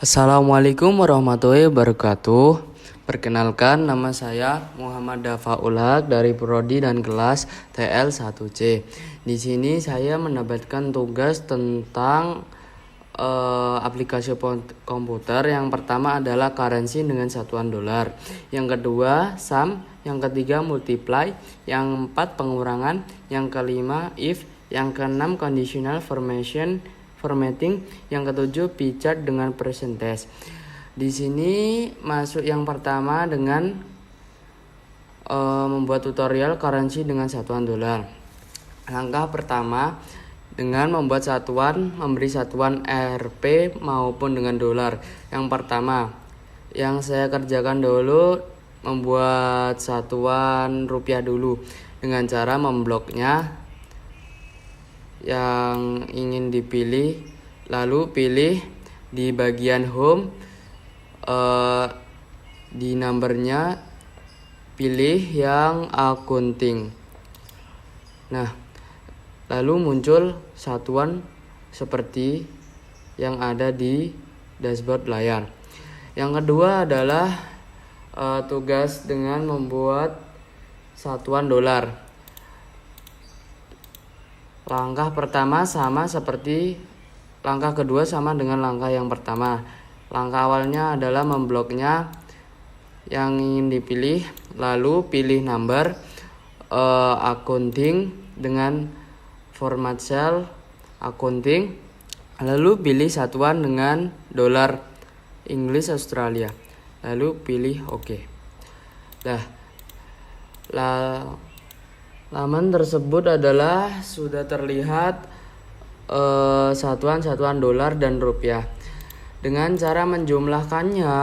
Assalamualaikum warahmatullahi wabarakatuh. Perkenalkan, nama saya Muhammad Dafaul Haq dari Prodi dan kelas TL1C. Di sini saya mendapatkan tugas tentang aplikasi komputer. Yang pertama adalah currency dengan satuan dolar. Yang kedua sum. Yang ketiga multiply. Yang keempat pengurangan. Yang kelima if. Yang keenam conditional formatting, yang ketujuh pie chart dengan percentage. Di sini masuk yang pertama dengan membuat tutorial currency dengan satuan dolar. Langkah pertama dengan memberi satuan Rp maupun dengan dolar. Yang pertama yang saya kerjakan dulu membuat satuan rupiah dulu dengan cara membloknya yang ingin dipilih, lalu pilih di bagian home, di numbernya pilih yang accounting. Nah, lalu muncul satuan seperti yang ada di dashboard layar. Yang kedua adalah tugas dengan membuat satuan dolar. Langkah pertama sama seperti langkah kedua, sama dengan langkah yang pertama. Langkah awalnya adalah membloknya yang ingin dipilih, lalu pilih number, accounting dengan format cell accounting, lalu pilih satuan dengan dolar English Australia, lalu pilih OK. Laman tersebut adalah sudah terlihat satuan-satuan dolar dan rupiah. Dengan cara menjumlahkannya,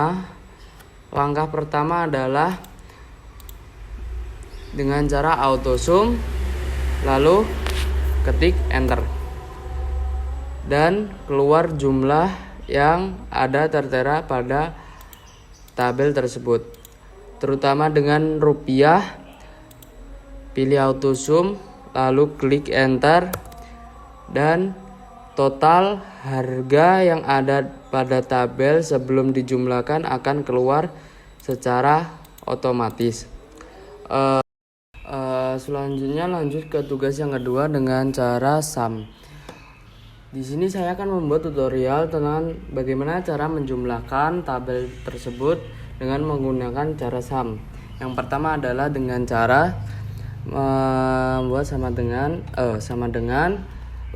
langkah pertama adalah dengan cara auto sum, lalu ketik enter dan keluar jumlah yang ada tertera pada tabel tersebut. Terutama dengan rupiah, pilih auto sum, lalu klik enter, dan total harga yang ada pada tabel sebelum dijumlahkan akan keluar secara otomatis. Selanjutnya lanjut ke tugas yang kedua dengan cara sum. Di sini saya akan membuat tutorial tentang bagaimana cara menjumlahkan tabel tersebut dengan menggunakan cara sum. Yang pertama adalah dengan cara membuat sama dengan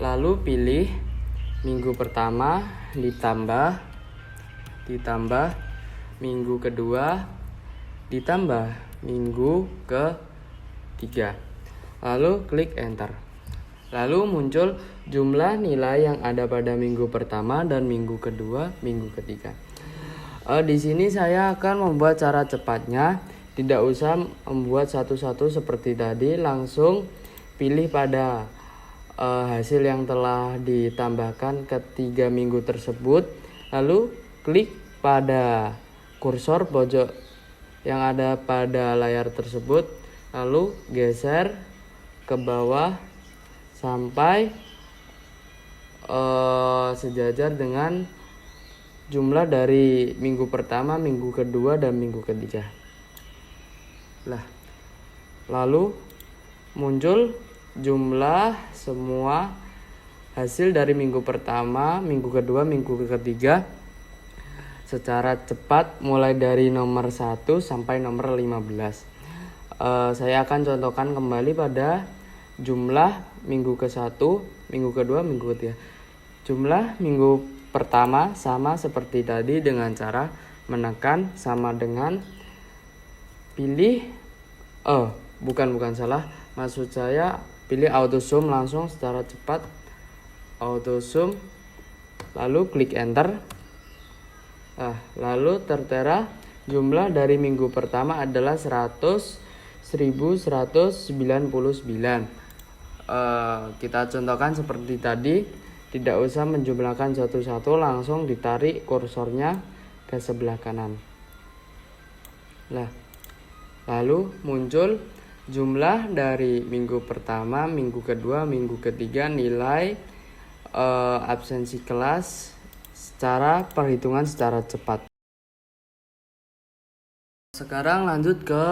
lalu pilih minggu pertama ditambah minggu kedua ditambah minggu ketiga, lalu klik enter. Lalu muncul jumlah nilai yang ada pada minggu pertama dan minggu kedua, minggu ketiga. Di sini saya akan membuat cara cepatnya. Tidak usah membuat satu-satu seperti tadi, langsung pilih pada hasil yang telah ditambahkan ketiga minggu tersebut, lalu klik pada kursor pojok yang ada pada layar tersebut, lalu geser ke bawah sampai sejajar dengan jumlah dari minggu pertama, minggu kedua, dan minggu ketiga. Lalu muncul jumlah semua hasil dari minggu pertama, minggu kedua, minggu ketiga secara cepat mulai dari nomor 1 sampai nomor 15. Saya akan contohkan kembali pada jumlah minggu ke-1, minggu kedua, minggu ketiga. Jumlah minggu pertama sama seperti tadi dengan cara menekan sama dengan pilih maksud saya pilih auto sum langsung secara cepat, auto sum, lalu klik enter. Lalu tertera jumlah dari minggu pertama adalah 1199. Kita contohkan seperti tadi, tidak usah menjumlahkan satu-satu, langsung ditarik kursornya ke sebelah kanan. Lalu muncul jumlah dari minggu pertama, minggu kedua, minggu ketiga, nilai absensi kelas perhitungan secara cepat. Sekarang lanjut ke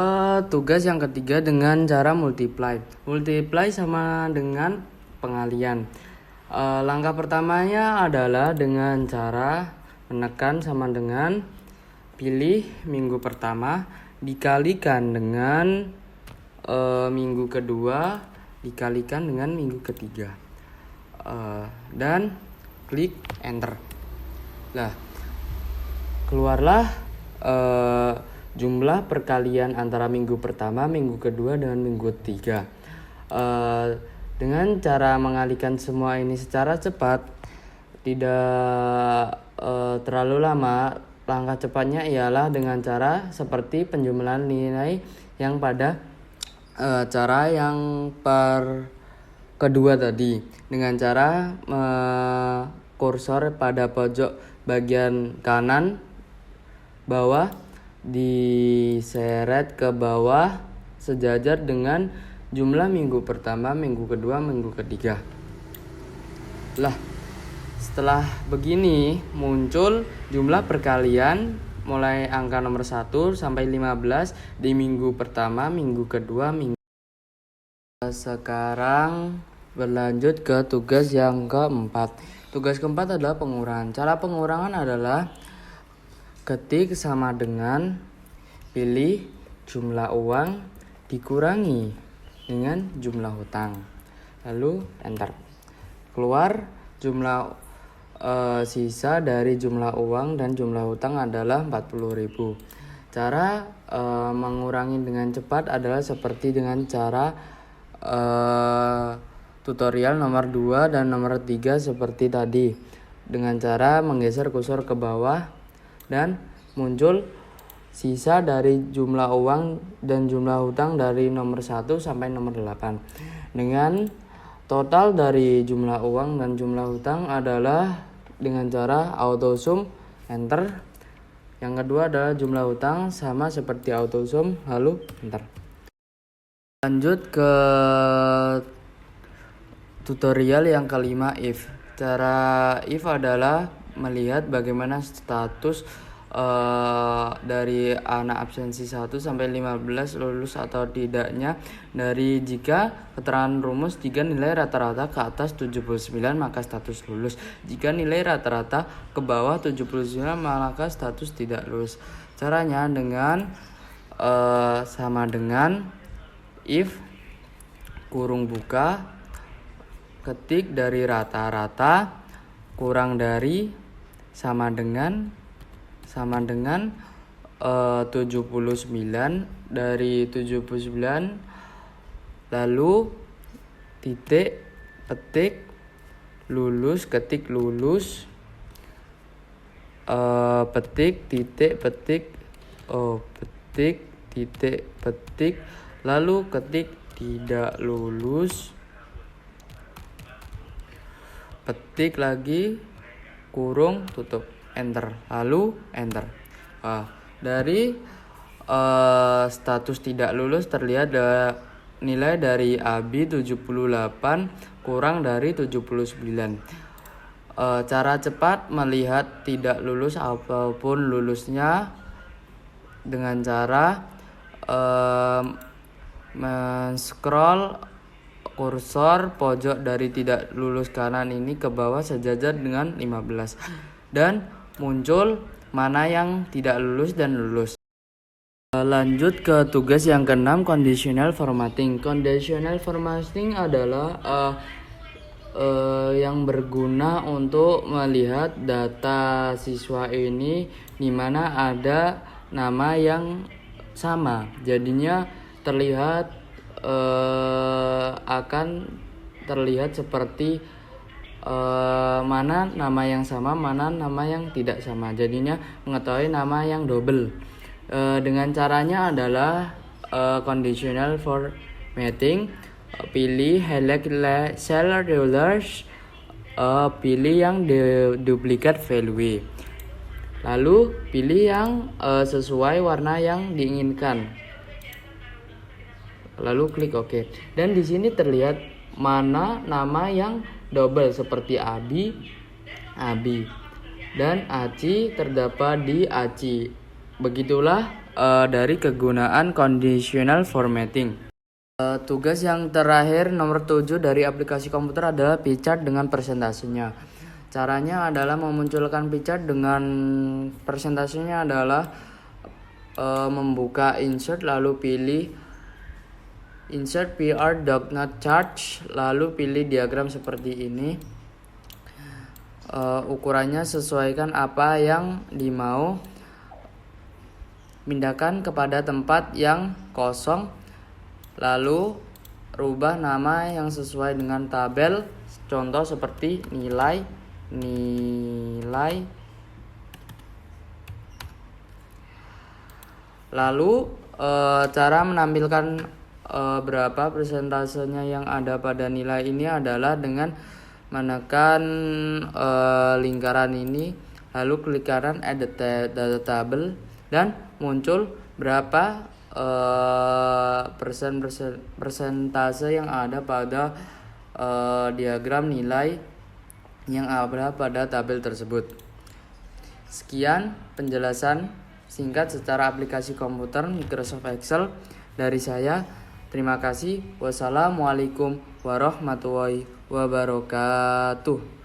tugas yang ketiga dengan cara multiply. Multiply sama dengan pengalian. Langkah pertamanya adalah dengan cara menekan sama dengan pilih minggu pertama dikalikan dengan minggu kedua dikalikan dengan minggu ketiga. Dan klik enter. Nah, keluarlah jumlah perkalian antara minggu pertama, minggu kedua, dengan minggu ketiga. Dengan cara mengalihkan semua ini secara cepat, tidak terlalu lama. Langkah cepatnya ialah dengan cara seperti penjumlahan nilai yang pada cara yang kedua tadi. Dengan cara kursor pada pojok bagian kanan bawah diseret ke bawah sejajar dengan jumlah minggu pertama, minggu kedua, minggu ketiga. Lah, setelah begini muncul jumlah perkalian mulai angka nomor 1 sampai 15 di minggu pertama, minggu kedua, minggu. Sekarang berlanjut ke tugas yang keempat. Tugas keempat adalah pengurangan. Cara pengurangan adalah ketik sama dengan pilih jumlah uang dikurangi dengan jumlah hutang. Lalu enter. Keluar jumlah sisa dari jumlah uang dan jumlah hutang adalah 40.000. Cara mengurangi dengan cepat adalah seperti dengan cara tutorial nomor 2 dan nomor 3 seperti tadi. Dengan cara menggeser kursor ke bawah dan muncul sisa dari jumlah uang dan jumlah hutang dari nomor 1 sampai nomor 8. Dengan total dari jumlah uang dan jumlah hutang adalah dengan cara auto sum enter. Yang kedua adalah jumlah hutang sama seperti auto sum lalu enter. Lanjut ke tutorial yang kelima, if. Cara if adalah melihat bagaimana status dari anak absensi 1 sampai 15 lulus atau tidaknya. Dari jika keterangan rumus 3 nilai rata-rata ke atas 79 maka status lulus. Jika nilai rata-rata ke bawah 79 maka status tidak lulus. Caranya dengan sama dengan if kurung buka ketik dari rata-rata kurang dari sama dengan 79 dari 79 lalu titik petik lulus ketik lulus petik titik petik petik titik petik lalu ketik tidak lulus petik lagi kurung tutup enter lalu enter. Dari status tidak lulus terlihat nilai dari AB 78 kurang dari 79. Cara cepat melihat tidak lulus apapun lulusnya dengan cara men-scroll kursor pojok dari tidak lulus kanan ini ke bawah sejajar dengan 15 dan muncul mana yang tidak lulus dan lulus. Lanjut ke tugas yang keenam, conditional formatting. Conditional formatting adalah yang berguna untuk melihat data siswa ini di mana ada nama yang sama. Jadinya terlihat akan terlihat seperti mana nama yang sama, mana nama yang tidak sama. Jadinya mengetahui nama yang double. Dengan caranya adalah conditional formatting. Pilih highlight cell rulers, pilih yang duplicate value. Lalu pilih yang sesuai warna yang diinginkan. Lalu klik OK. Dan di sini terlihat mana nama yang double seperti Abi. dan ACI terdapat di ACI. Begitulah dari kegunaan conditional formatting. Tugas yang terakhir nomor 7 dari aplikasi komputer adalah pie chart dengan persentasenya. Caranya adalah memunculkan pie chart dengan persentasenya adalah membuka insert lalu pilih insert PR dot not charge lalu pilih diagram seperti ini. Ukurannya sesuaikan apa yang dimau, pindahkan kepada tempat yang kosong, lalu rubah nama yang sesuai dengan tabel, contoh seperti nilai. Lalu cara menampilkan berapa persentasenya yang ada pada nilai ini adalah dengan menekan lingkaran ini, lalu klik kanan add data table, dan muncul berapa persentase yang ada pada diagram nilai yang ada pada tabel tersebut. Sekian penjelasan singkat secara aplikasi komputer Microsoft Excel dari saya. Terima kasih. Wassalamualaikum warahmatullahi wabarakatuh.